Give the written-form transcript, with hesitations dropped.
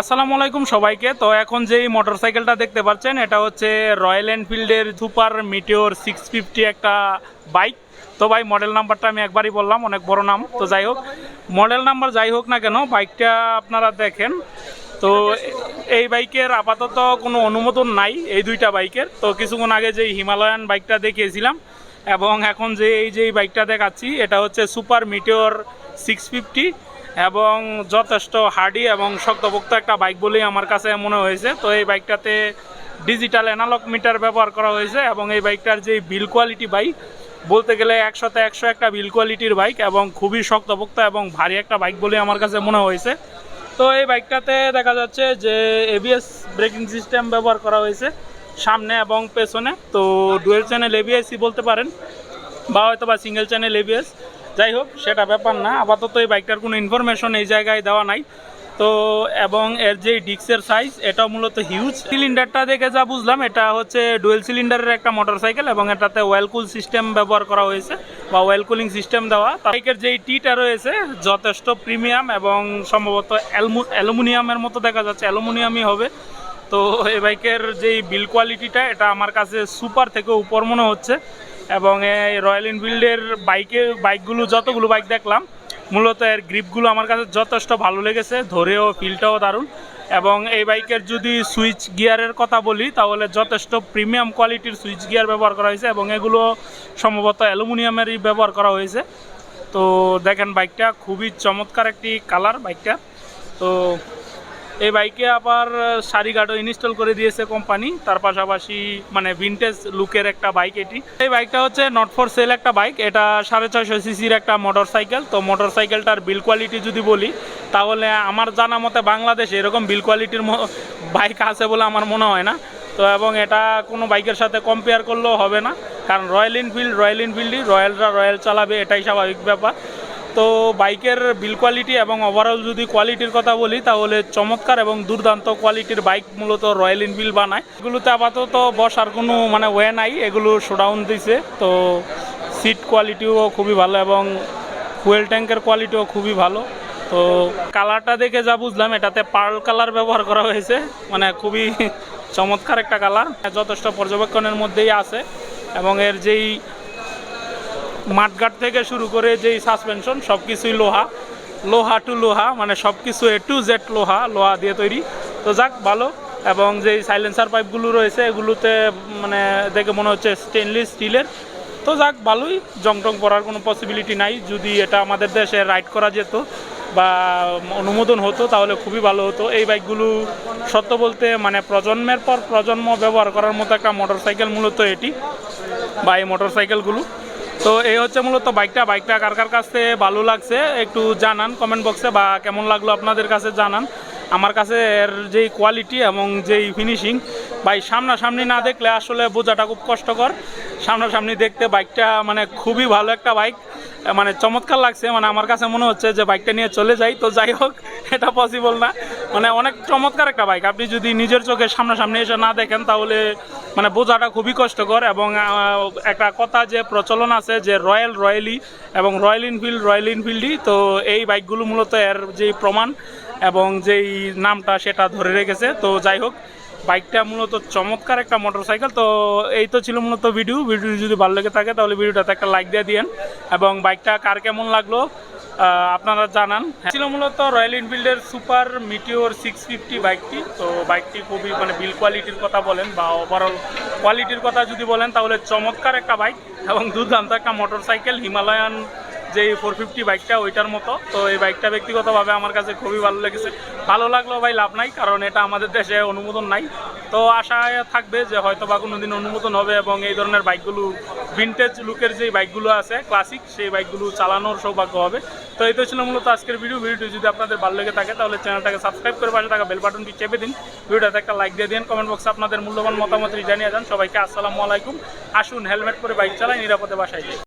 আসসালামু আলাইকুম সবাইকে। তো এখন যেই মোটরসাইকেলটা দেখতে পাচ্ছেন এটা হচ্ছে রয়্যাল এনফিল্ডের সুপার মিটিওর 650 একটা বাইক। তো ভাই মডেল নাম্বারটা আমি একবারই বললাম, অনেক বড় নাম। তো যাই হোক, মডেল নাম্বার যাই হোক না কেন, বাইকটা আপনারা দেখেন। তো এই বাইকের আপাতত কোনো অনুমোদন নাই এই দুইটা বাইকের। তো কিছুক্ষণ আগে যেই হিমালয়ান বাইকটা দেখিয়েছিলাম এবং এখন যে বাইকটা দেখাচ্ছি এটা হচ্ছে সুপার মিটিওর 650 এবং যথেষ্ট হার্ডি এবং শক্তপোক্ত একটা বাইক বলেই আমার কাছে মনে হয়েছে। তো এই বাইকটাতে ডিজিটাল অ্যানালগ মিটার ব্যবহার করা হয়েছে এবং এই বাইকটার যে বিল কোয়ালিটি বাইক বলতে গেলে 100তে 100 একটা বিল কোয়ালিটির বাইক এবং খুবই শক্তপোক্ত এবং ভারী একটা বাইক বলে আমার কাছে মনে হয়েছে। তো এই বাইকটাতে দেখা যাচ্ছে যে এবিএস ব্রেকিং সিস্টেম ব্যবহার করা হয়েছে সামনে এবং পেছনে। তো ডুয়েল চ্যানেল এবিএসই বলতে পারেন বা হয়তো বা সিঙ্গেল চ্যানেল এবিএস, যাই হোক সেটা ব্যাপার না। আপাতত এই বাইকটার কোনো ইনফরমেশন এই জায়গায় দেওয়া নাই। তো এবং এর যে ডিস্কের সাইজ এটাও মূলত হিউজ। সিলিন্ডারটা দেখে যা বুঝলাম এটা হচ্ছে ডুয়েল সিলিন্ডারের একটা মোটরসাইকেল এবং এটাতে ওয়েল কুল সিস্টেম ব্যবহার করা হয়েছে বা ওয়েল কুলিং সিস্টেম দেওয়া। বাইকের যেই টিটা রয়েছে যথেষ্ট প্রিমিয়াম এবং সম্ভবত অ্যালুমিনিয়ামের মতো দেখা যাচ্ছে, অ্যালুমিনিয়ামই হবে। তো এই বাইকের যেই বিল কোয়ালিটিটা এটা আমার কাছে সুপার থেকে উপর মনে হচ্ছে এবং এই রয়্যাল এনফিল্ডের বাইকগুলো যতগুলো বাইক দেখলাম মূলত এর গ্রিপগুলো আমার কাছে যথেষ্ট ভালো লেগেছে, ধরেও ফিলটাও দারুণ। এবং এই বাইকের যদি সুইচ গিয়ারের কথা বলি তাহলে যথেষ্ট প্রিমিয়াম কোয়ালিটির সুইচ গিয়ার ব্যবহার করা হয়েছে এবং এগুলো সম্ভবত অ্যালুমিনিয়ামেরই ব্যবহার করা হয়েছে। তো দেখেন বাইকটা খুবই চমৎকার একটি কালার বাইকটা। তো এই বাইকে আবার সারি গার্ডও ইনস্টল করে দিয়েছে কোম্পানি, তার পাশাপাশি মানে ভিনটেজ লুকের একটা বাইক এটি। এই বাইকটা হচ্ছে নট ফর সেল একটা বাইক, এটা 650 সিসির একটা মোটরসাইকেল। তো মোটরসাইকেলটার বিল কোয়ালিটি যদি বলি তাহলে আমার জানা মতে বাংলাদেশে এরকম বিল কোয়ালিটির বাইক আছে বলে আমার মনে হয় না। তো এবং এটা কোনো বাইকের সাথে কম্পেয়ার করলেও হবে না, কারণ রয়্যাল এনফিল্ডই, রয়্যালরা রয়্যাল চালাবে, এটাই স্বাভাবিক ব্যাপার। তো বাইকের বিল কোয়ালিটি এবং ওভারঅল যদি কোয়ালিটির কথা বলি তাহলে চমৎকার এবং দুর্দান্ত কোয়ালিটির বাইক মূলত রয়্যাল এনফিল্ড বানায়। এগুলোতে আপাতত বসার কোনো মানে ওয়ে নাই, এগুলো শোডাউন দিছে। তো সিট কোয়ালিটিও খুবই ভালো এবং ফুয়েল ট্যাঙ্কের কোয়ালিটিও খুবই ভালো। তো কালারটা দেখে যা বুঝলাম এটাতে পার্ল কালার ব্যবহার করা হয়েছে, মানে খুবই চমৎকার একটা কালার, যথেষ্ট পর্যবেক্ষণের মধ্যেই আছে। এবং এর যেই মাঠঘাট থেকে শুরু করে যেই সাসপেনশন সব কিছুই লোহা টু লোহা, মানে সব কিছু A to Z লোহা দিয়ে তৈরি। তো যাক ভালো। এবং যেই সাইলেন্সার পাইপগুলো রয়েছে এগুলোতে মানে দেখে মনে হচ্ছে স্টেনলেস স্টিলের। তো যাক ভালোই, জং পড়ার কোনো পসিবিলিটি নাই। যদি এটা আমাদের দেশে রাইড করা যেত বা অনুমোদন হতো তাহলে খুবই ভালো হতো। এই বাইকগুলো সত্য বলতে মানে প্রজন্মের পর প্রজন্ম ব্যবহার করার মতো একটা মোটরসাইকেল মূলত এটি বা এই মোটরসাইকেলগুলো। তো এই হচ্ছে মূলত বাইকটা কার কাছে ভালো লাগছে একটু জানান কমেন্ট বক্সে, বা কেমন লাগলো আপনাদের কাছে জানান। আমার কাছে এর যেই কোয়ালিটি এবং যেই ফিনিশিং ভাই সামনাসামনি না দেখলে আসলে বোঝাটা খুব কষ্টকর। সামনাসামনি দেখতে বাইকটা মানে খুবই ভালো একটা বাইক, মানে চমৎকার লাগছে। মানে আমার কাছে মনে হচ্ছে যে বাইকটা নিয়ে চলে যাই। তো যাই হোক এটা পসিবল না, মানে অনেক চমৎকার একটা বাইক। আপনি যদি নিজের চোখে সামনাসামনি এসে না দেখেন তাহলে মানে বোঝাটা খুবই কষ্টকর। এবং একটা কথা যে প্রচলন আছে যে রয়্যালি এবং রয়্যাল এনফিল্ডই। তো এই বাইকগুলো মূলত এর যেই প্রমাণ এবং যেই নামটা সেটা ধরে রেখেছে। তো যাই হোক বাইকটা মূলত চমৎকার একটা মোটরসাইকেল। তো এই তো ছিল মূলত ভিডিও যদি ভালো লেগে থাকে তাহলে ভিডিওটাতে একটা লাইক দিয়ে দিন এবং বাইকটা কার কেমন লাগলো আপনারা জানান। ছিল মূলত রয়্যাল এনফিল্ডের সুপার মিটিওর 650 বাইকটি। তো বাইকটি খুবই মানে বিল কোয়ালিটির কথা বলেন বা ওভারঅল কোয়ালিটির কথা যদি বলেন তাহলে চমৎকার একটা বাইক এবং দুর্দান্ত একটা মোটরসাইকেল, হিমালয়ান যেই 450 বাইকটা ওইটার মতো। তো এই বাইকটা ব্যক্তিগতভাবে আমার কাছে খুবই ভালো লেগেছে। ভালো লাগলো ভাই লাভ নাই, কারণ এটা আমাদের দেশে অনুমোদন নাই। তো আশা থাকবে যে হয়তো বা কোনো দিন অনুমোদন হবে এবং এই ধরনের বাইকগুলো ভিনটেজ লুকের যেই বাইকগুলো আছে ক্লাসিক সেই বাইকগুলো চালানোর সৌভাগ্য হবে। তো এই তো ছিল মূলত আজকের ভিডিওটি যদি আপনাদের ভালো লেগে থাকে তাহলে চ্যানেলটাকে সাবস্ক্রাইব করে পাশে থাকা বেল বাটনটি চেপে দিন, ভিডিওটাতে একটা লাইক দিয়ে দিন, কমেন্ট বক্সে আপনাদের মূল্যবান মতামত জানিয়ে যান। সবাইকে আসসালামু আলাইকুম। আসুন হেলমেট পরে বাইক চালাই, নিরাপদে বাসায় যাই।